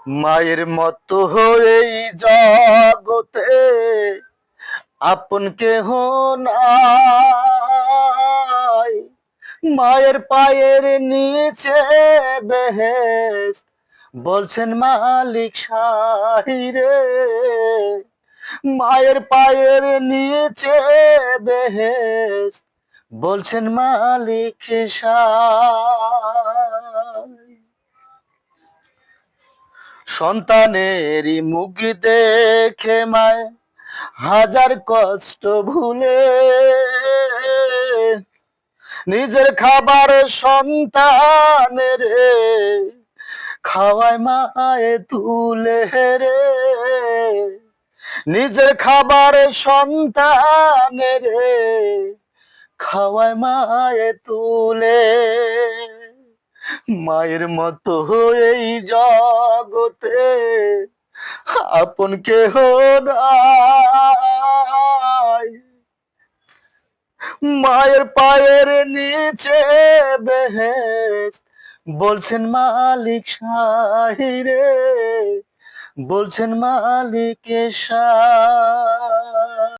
মায়ের মতো এই জগতে আপন কেহ নাই। মায়ের পায়ের নিচে বেহেশত, বলছেন মালিক সাহিরে। মায়ের পায়ের নিচে বেহেশত, বলছেন মালিক সাহির। সন্তানেরই মুখ দেখে মায় হাজার কষ্ট ভুলে নিজের খাবার সন্তানের খাওয়ায় মায়ে তুলে রে। নিজের খাবার সন্তানের খাওয়ায় মায়ে তুলে। মায়ের মতো এই জগতে আপন কেহ নাই। মায়ের পায়ের নিচে বেহেশত, বলছেন মালিক সাহিরে। বলছেন মালিক সাহির।